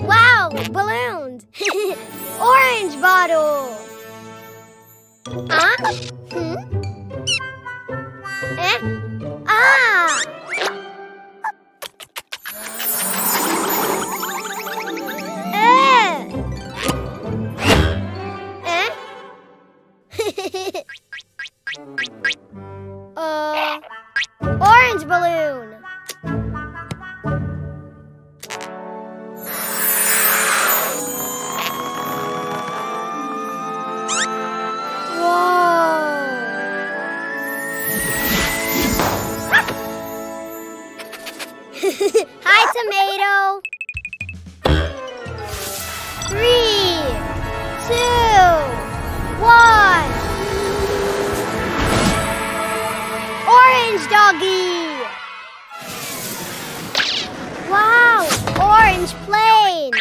Wow, balloons! Orange bottle! Huh? Eh? Ah! Eh? Orange balloon! Hi, tomato. 3, 2, 1. Orange doggy. Wow, orange plane.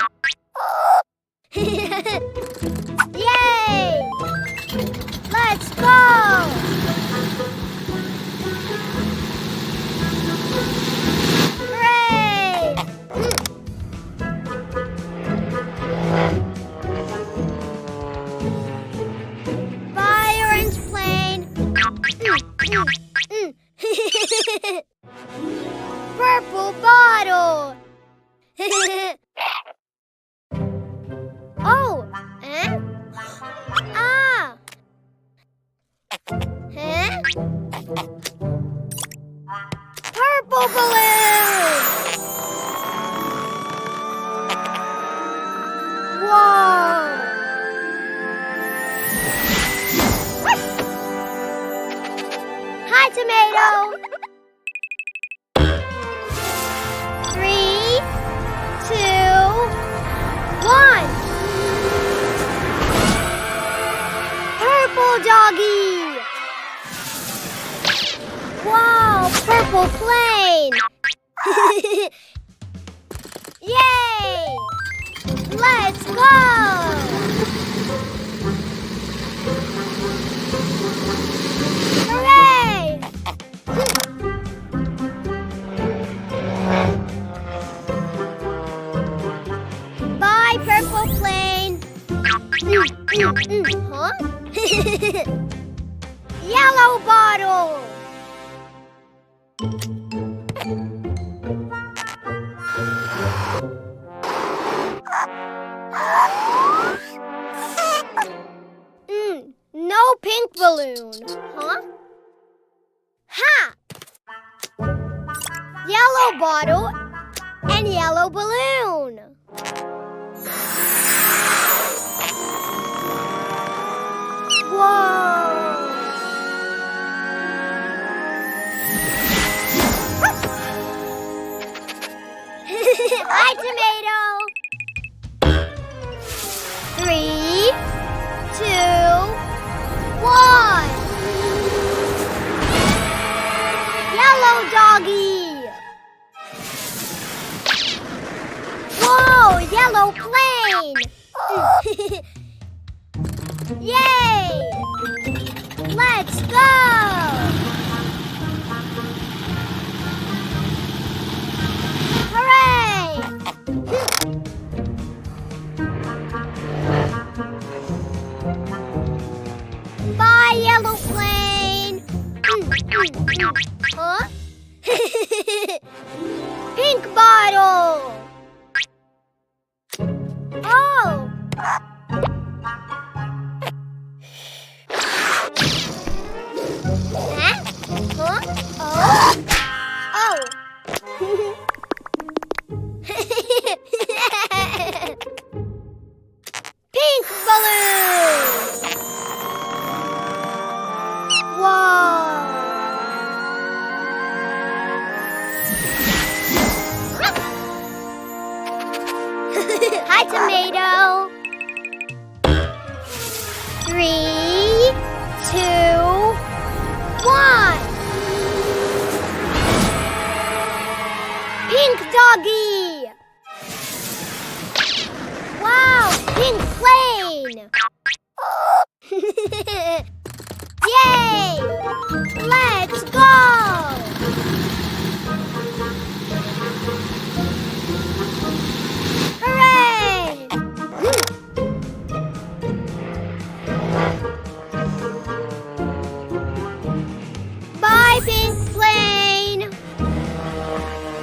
Yay! Let's go. Bye, orange plane. Purple bottle. Oh, eh? Ah. Huh? Purple balloon. Whoa. Hi, tomato. 3, 2, 1. Purple doggy. Wow, purple plane. Yay! Let's go. Hooray! Bye, purple plane. Huh? Yellow bottle. No pink balloon. Huh? Ha! Yellow bottle and yellow balloon. Whoa! Hi, tomato. 3, 2, 1. Yellow doggy. Whoa, yellow plane. Yay! Let's go. Hooray! Bye, yellow plane. Huh? Pink bottle. Oh. Huh? Huh? Oh. Oh. Pink balloon. Whoa. Hi, tomato. 3, 2, 1. Pink doggy. Wow, pink plane. Yay! Let's go. Pink plane.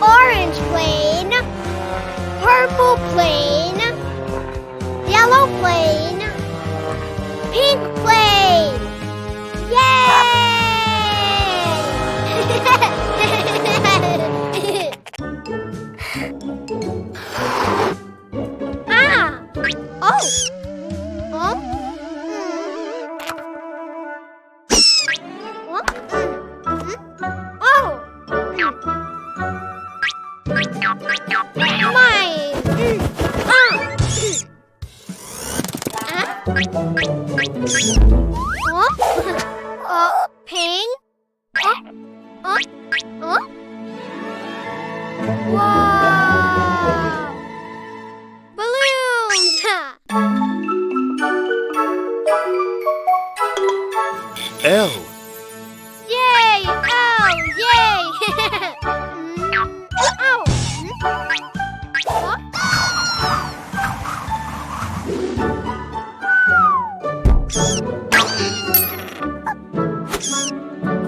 Orange plane. Purple plane. Yellow plane. Pink plane. Yay! Ah! Oh! Huh? Oh! Mine! Pink? Wow! Balloons! L. Yay! Oh! Yay! Oh!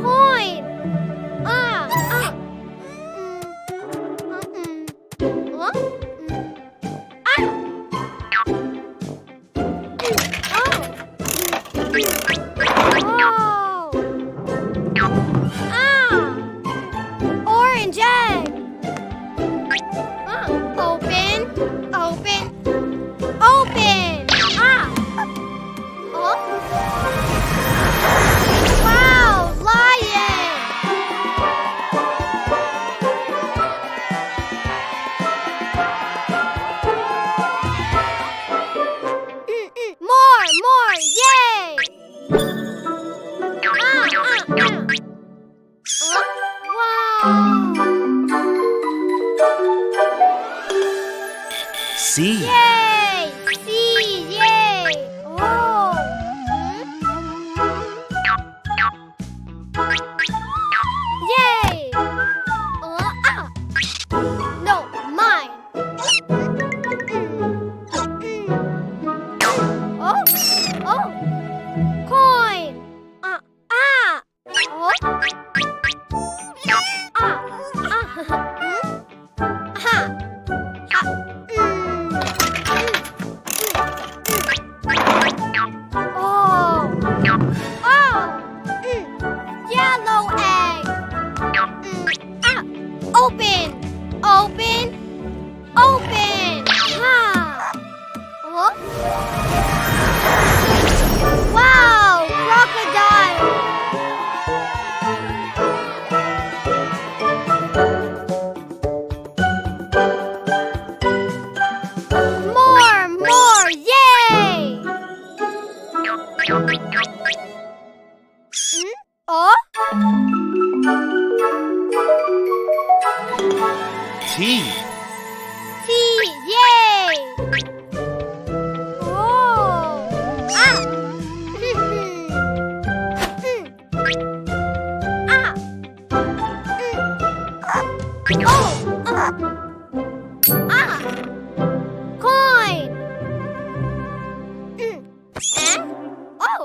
Coin! Orange egg! Open! Open! Open! Wow! Lion! More! More! Yay! Wow! C. Yay! See! Yay! Oh! Yay! No, mine. Oh! Oh! Coin! Oh! Yellow egg. Open. Open. Open. Wow, crocodile. More, more, yay! Oh? T. T, yay! Oh! Coin! Oh!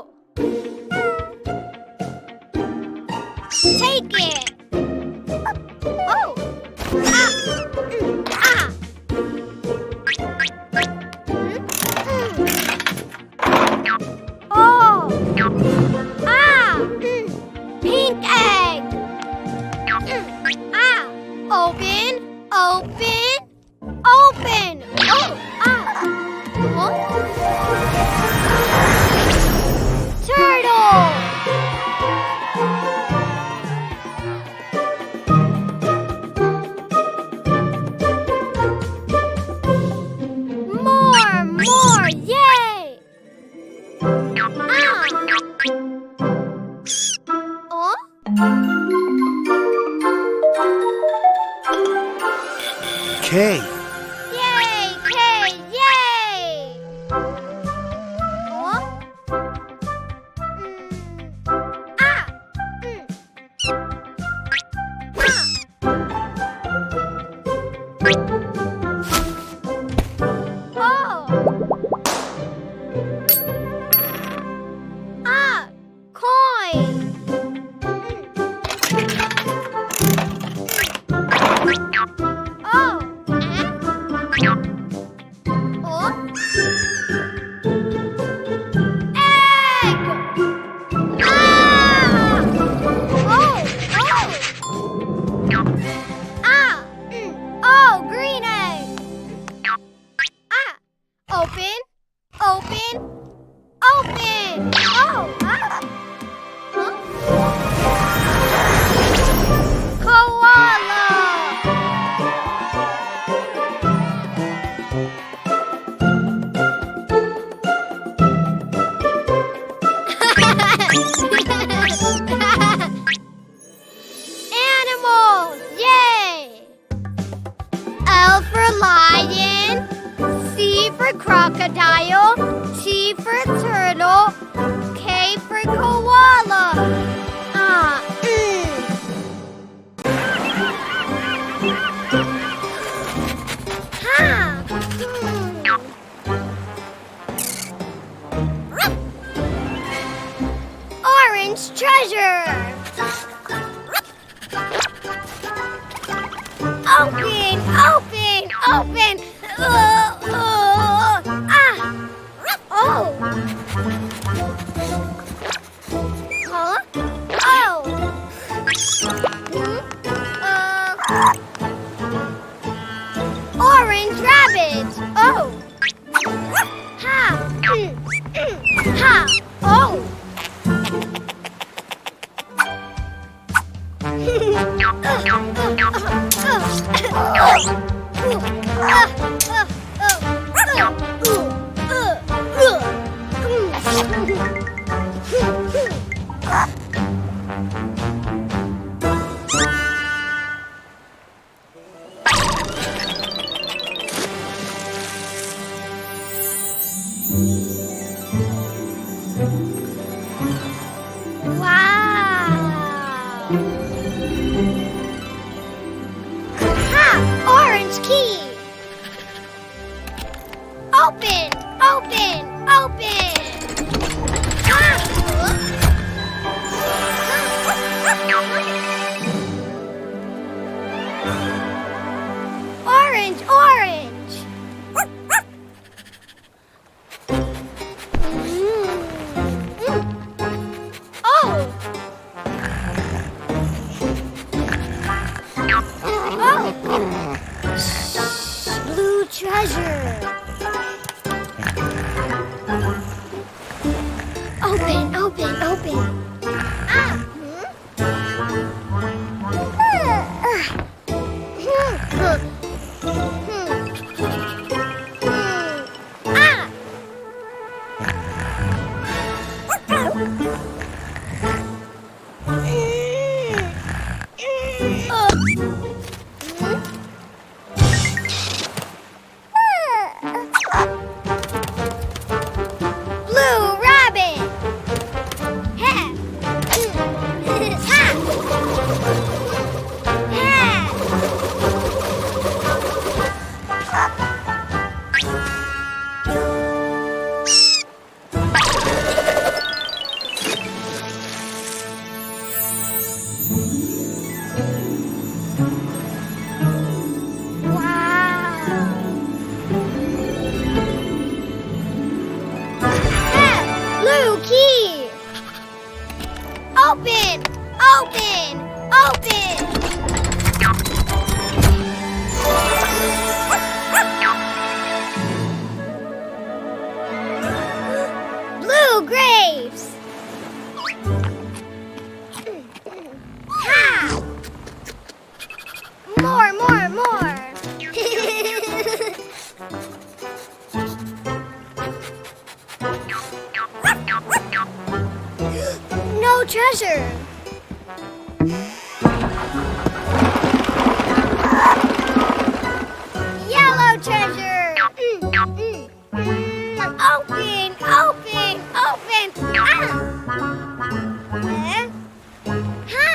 Take it! Oh! Oh! Pink egg! Open! Open! Open! Oh! Turtle! More! More! Yay! Oh? K. Yay! K! Yay! Oh? Coin! Ah! Oh, green egg! Ah! Open! Open! Open! Oh! Ah! Huh? Koala! Animals! Yay! L for lion, C for crocodile, T for turtle, K for koala. Ha! Orange treasure. Open, open, open. Ah! Oh! Huh? Oh! Orange rabbit. Oh! Ha! Ha! Oh! Wow! Ha! Orange key! Open! Open! Open! Orange! Orange! Oh! Blue treasure. Open, open, open. Ah! Ah! Blue rabbit. Ha. Ha. Blue key. Open, open, open. Blue grapes. Ha! More, more, more. No treasure. Yellow treasure. Open, open, open. Ha!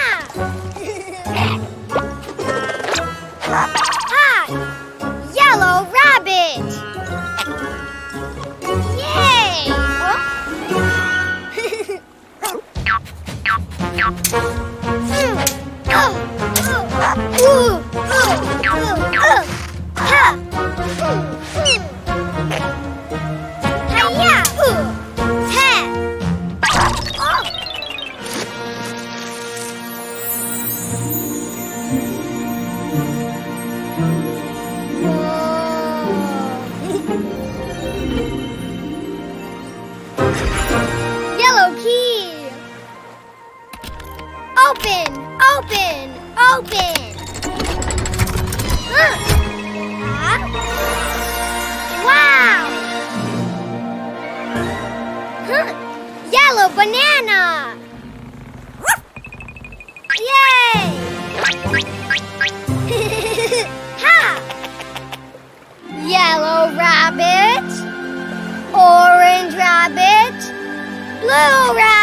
Ha! Yellow rabbit. Yay! Banana! Yay! Ha! Yellow rabbit, orange rabbit, blue rabbit.